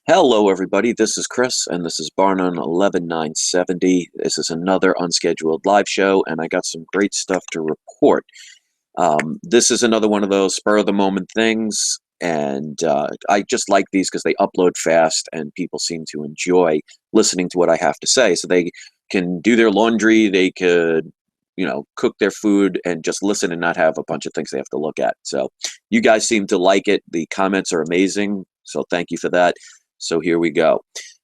Hello, everybody. This is Chris, and this is Barnum 11970. This is another unscheduled live show, and I got some great stuff to report. This is another one of those spur of the moment things, and I just like these because they upload fast, and people seem to enjoy listening to what I have to say. So they can do their laundry, they could, cook their food and just listen and not have a bunch of things they have to look at. So you guys seem to like it. The comments are amazing, so thank you for that. So here we go.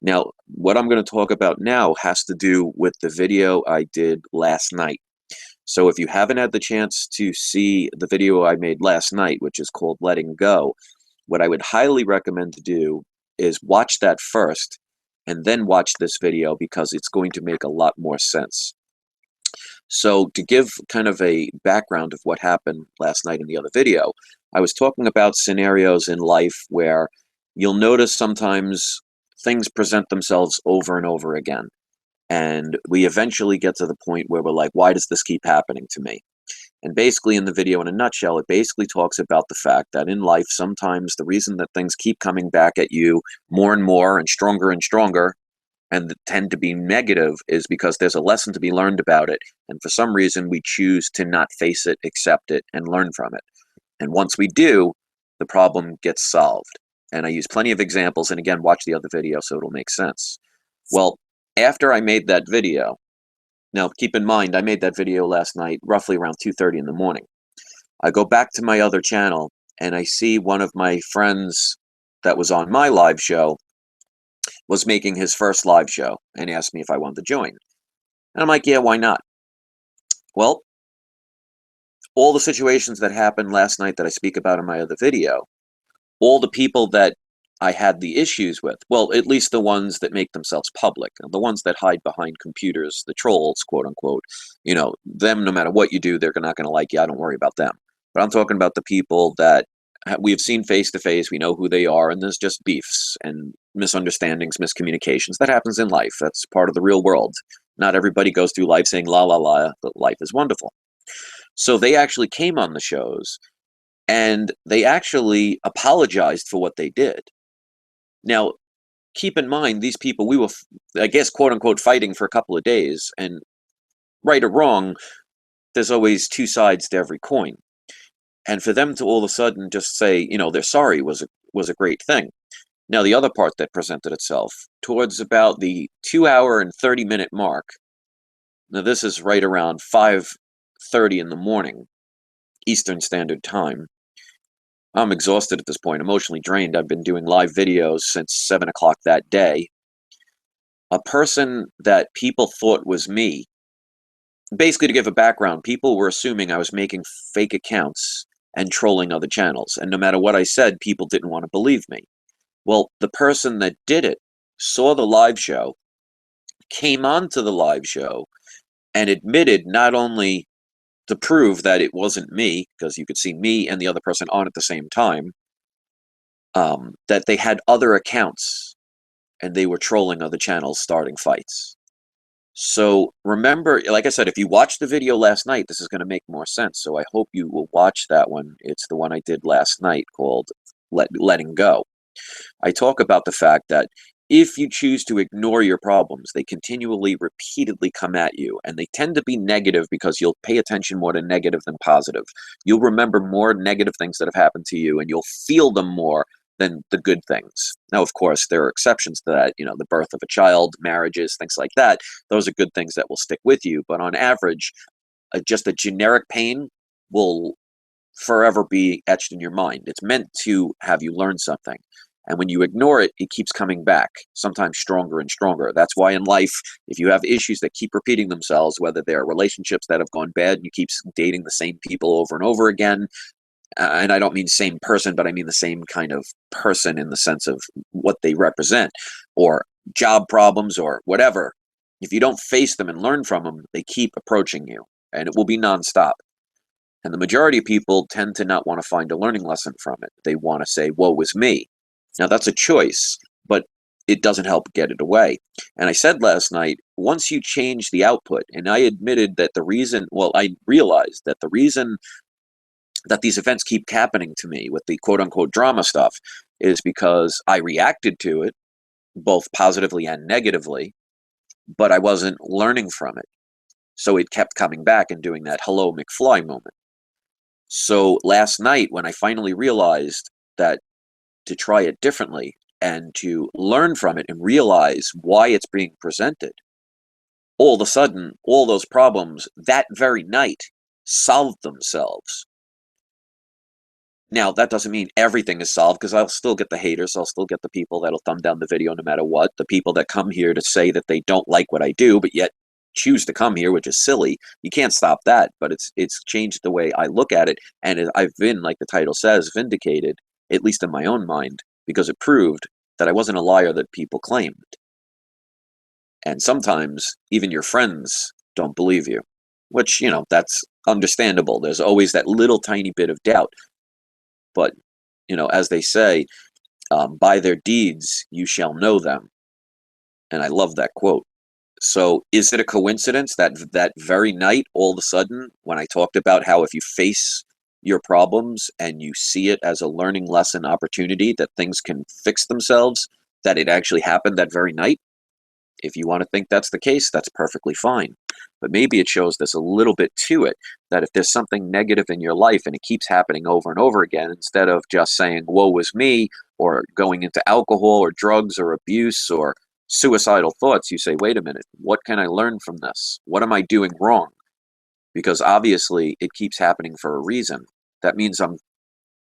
Now, what I'm going to talk about now has to do with the video I did last night. So if you haven't had the chance to see the video I made last night, which is called Letting Go, what I would highly recommend to do is watch that first and then watch this video, because it's going to make a lot more sense. So to give kind of a background of what happened last night in the other video, I was talking about scenarios in life where you'll notice sometimes things present themselves over and over again. And we eventually get to the point where we're like, why does this keep happening to me? And basically in the video, in a nutshell, it basically talks about the fact that in life, sometimes the reason that things keep coming back at you more and more and stronger and tend to be negative is because there's a lesson to be learned about it. And for some reason, we choose to not face it, accept it, and learn from it. And once we do, the problem gets solved. And I use plenty of examples, and again, watch the other video so it'll make sense. Well, after I made that video, now keep in mind, I made that video last night, roughly around 2:30 in the morning. I go back to my other channel, and I see one of my friends that was on my live show was making his first live show and asked me if I wanted to join. And I'm like, yeah, why not? Well, all the situations that happened last night that I speak about in my other video, all the people that I had the issues with, well, at least the ones that make themselves public, the ones that hide behind computers, the trolls, quote unquote, them, no matter what you do, they're not going to like you. I don't worry about them. But I'm talking about the people that we've seen face to face, we know who they are, and there's just beefs and misunderstandings, miscommunications. That happens in life. That's part of the real world. Not everybody goes through life saying, la, la, la, but life is wonderful. So they actually came on the shows, and they actually apologized for what they did. Now, keep in mind, these people, we were, I guess, quote unquote, fighting for a couple of days, and right or wrong, there's always two sides to every coin. And for them to all of a sudden just say, they're sorry was a great thing. Now, the other part that presented itself towards about the 2-hour and 30-minute mark. Now, this is right around 5:30 in the morning, Eastern Standard Time. I'm exhausted at this point, emotionally drained. I've been doing live videos since 7 o'clock that day. A person that people thought was me, basically to give a background, people were assuming I was making fake accounts and trolling other channels. And no matter what I said, people didn't want to believe me. Well, the person that did it saw the live show, came onto the live show, and admitted not only to prove that it wasn't me, because you could see me and the other person on at the same time, that they had other accounts and they were trolling other channels, starting fights. So remember, like I said, if you watched the video last night, this is going to make more sense. So I hope you will watch that one. It's the one I did last night called Letting Go. I talk about the fact that if you choose to ignore your problems, they continually, repeatedly come at you, and they tend to be negative because you'll pay attention more to negative than positive. You'll remember more negative things that have happened to you, and you'll feel them more than the good things. Now, of course, there are exceptions to that, the birth of a child, marriages, things like that. Those are good things that will stick with you. But on average, just a generic pain will forever be etched in your mind. It's meant to have you learn something. And when you ignore it, it keeps coming back, sometimes stronger and stronger. That's why in life, if you have issues that keep repeating themselves, whether they're relationships that have gone bad, and you keep dating the same people over and over again, and I don't mean same person, but I mean the same kind of person in the sense of what they represent, or job problems or whatever. If you don't face them and learn from them, they keep approaching you, and it will be nonstop. And the majority of people tend to not want to find a learning lesson from it. They want to say, woe is me. Now, that's a choice, but it doesn't help get it away. And I said last night, once you change the output, and I admitted that the reason, well, I realized that the reason that these events keep happening to me with the quote-unquote drama stuff is because I reacted to it, both positively and negatively, but I wasn't learning from it. So it kept coming back and doing that hello McFly moment. So last night, when I finally realized that to try it differently and to learn from it and realize why it's being presented, all of a sudden, all those problems that very night solved themselves. Now, that doesn't mean everything is solved, because I'll still get the haters. I'll still get the people that'll thumb down the video no matter what. The people that come here to say that they don't like what I do, but yet choose to come here, which is silly. You can't stop that, but it's changed the way I look at it. And I've been, like the title says, vindicated, at least in my own mind, because it proved that I wasn't a liar that people claimed. And sometimes even your friends don't believe you, which, that's understandable. There's always that little tiny bit of doubt. But, as they say, by their deeds you shall know them. And I love that quote. So is it a coincidence that that very night, all of a sudden, when I talked about how if you face your problems and you see it as a learning lesson opportunity, that things can fix themselves, that it actually happened that very night? If you want to think that's the case, that's perfectly fine. But maybe it shows there's a little bit to it, that if there's something negative in your life and it keeps happening over and over again, instead of just saying, woe is me, or going into alcohol or drugs or abuse or suicidal thoughts, you say, wait a minute, what can I learn from this? What am I doing wrong? Because obviously it keeps happening for a reason. That means I'm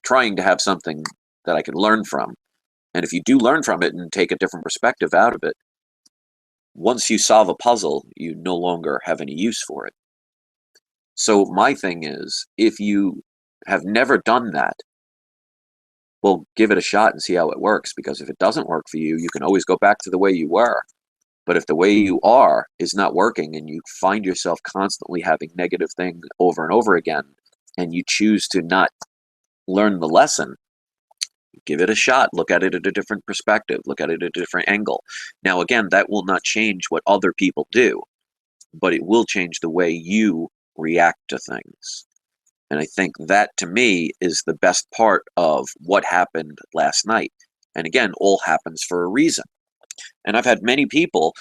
trying to have something that I can learn from. And if you do learn from it and take a different perspective out of it, once you solve a puzzle, you no longer have any use for it. So my thing is, if you have never done that, well, give it a shot and see how it works, because if it doesn't work for you, you can always go back to the way you were. But if the way you are is not working and you find yourself constantly having negative things over and over again, and you choose to not learn the lesson, give it a shot. Look at it at a different perspective. Look at it at a different angle. Now, again, that will not change what other people do, but it will change the way you react to things. And I think that, to me, is the best part of what happened last night. And again, all happens for a reason. And I've had many people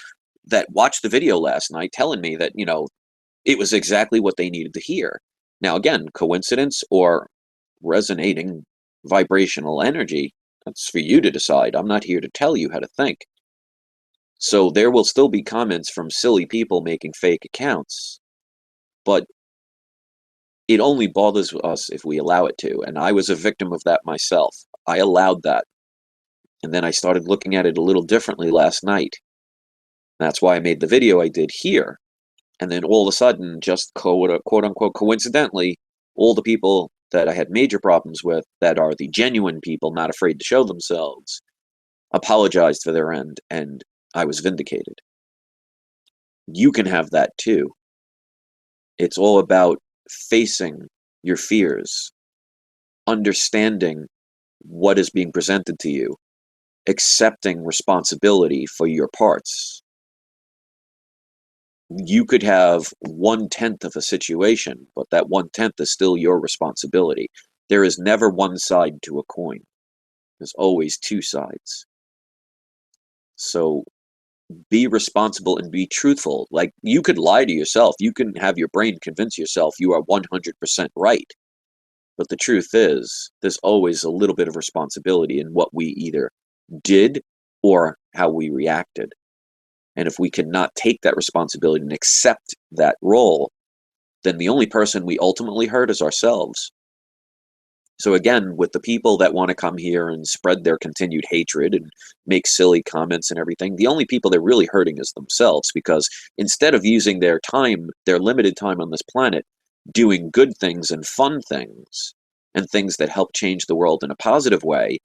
that watched the video last night telling me that, it was exactly what they needed to hear. Now, again, coincidence or resonating vibrational energy, that's for you to decide. I'm not here to tell you how to think. So there will still be comments from silly people making fake accounts, but it only bothers us if we allow it to. And I was a victim of that myself. I allowed that. And then I started looking at it a little differently last night. That's why I made the video I did here. And then all of a sudden, just quote unquote coincidentally, all the people that I had major problems with, that are the genuine people not afraid to show themselves, apologized for their end, and I was vindicated. You can have that too. It's all about facing your fears, understanding what is being presented to you, accepting responsibility for your parts. You could have 1/10 of a situation, but that 1/10 is still your responsibility. There is never one side to a coin. There's always two sides. So be responsible and be truthful. Like, you could lie to yourself. You can have your brain convince yourself you are 100% right. But the truth is, there's always a little bit of responsibility in what we either did or how we reacted. And if we cannot take that responsibility and accept that role, then the only person we ultimately hurt is ourselves. So again, with the people that want to come here and spread their continued hatred and make silly comments and everything, the only people they're really hurting is themselves, because instead of using their time, their limited time on this planet, doing good things and fun things and things that help change the world in a positive way,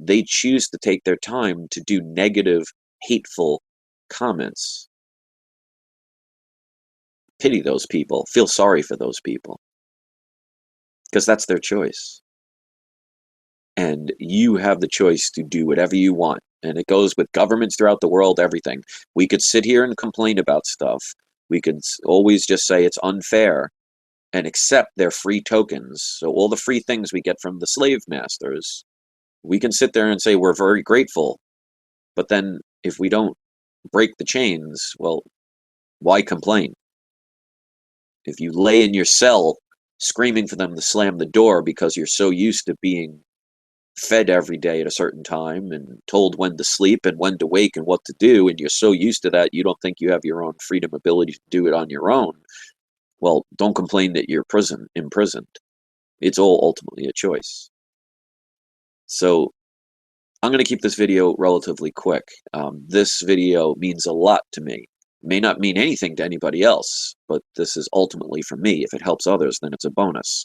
they choose to take their time to do negative, hateful comments. Pity those people. Feel sorry for those people, because that's their choice. And you have the choice to do whatever you want. And it goes with governments throughout the world, everything. We could sit here and complain about stuff. We could always just say it's unfair. and accept their free tokens. So all the free things we get from the slave masters, we can sit there and say we're very grateful. But then if we don't break the chains, well, why complain? If you lay in your cell screaming for them to slam the door because you're so used to being fed every day at a certain time and told when to sleep and when to wake and what to do, and you're so used to that you don't think you have your own freedom ability to do it on your own, well, don't complain that you're imprisoned. It's all ultimately a choice. So I'm going to keep this video relatively quick. This video means a lot to me. It may not mean anything to anybody else, but this is ultimately for me. If it helps others, then it's a bonus.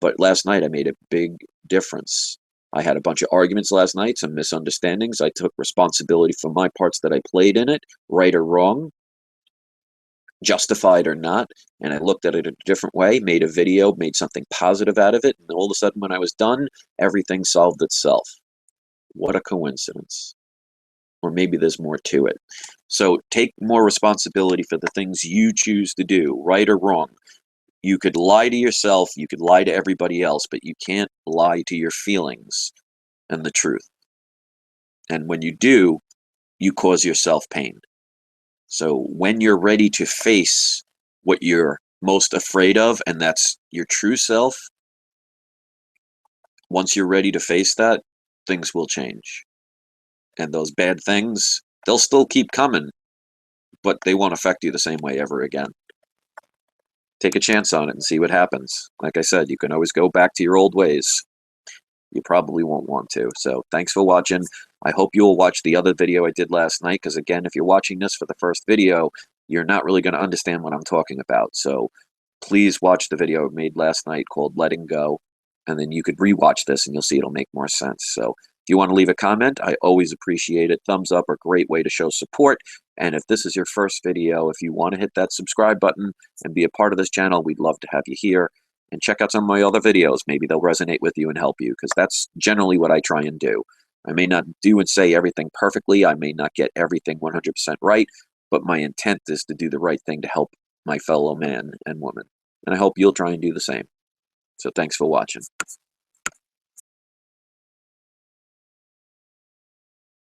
But last night I made a big difference. I had a bunch of arguments last night, some misunderstandings. I took responsibility for my parts that I played in it, right or wrong, justified or not, and I looked at it a different way, made a video, made something positive out of it, and all of a sudden when I was done, everything solved itself. What a coincidence. Or maybe there's more to it. So take more responsibility for the things you choose to do, right or wrong. You could lie to yourself, you could lie to everybody else, but you can't lie to your feelings and the truth. And when you do, you cause yourself pain. So when you're ready to face what you're most afraid of, and that's your true self, once you're ready to face that, things will change. And those bad things, they'll still keep coming, but they won't affect you the same way ever again. Take a chance on it and see what happens. Like I said, you can always go back to your old ways. You probably won't want to. So thanks for watching. I hope you'll watch the other video I did last night, because again, if you're watching this for the first video, you're not really going to understand what I'm talking about. So please watch the video I made last night called Letting Go, and then you could rewatch this and you'll see it'll make more sense. So if you want to leave a comment, I always appreciate it. Thumbs up are a great way to show support. And if this is your first video, if you want to hit that subscribe button and be a part of this channel, we'd love to have you here. And check out some of my other videos. Maybe they'll resonate with you and help you, because that's generally what I try and do. I may not do and say everything perfectly. I may not get everything 100% right, but my intent is to do the right thing to help my fellow man and woman. And I hope you'll try and do the same. So thanks for watching.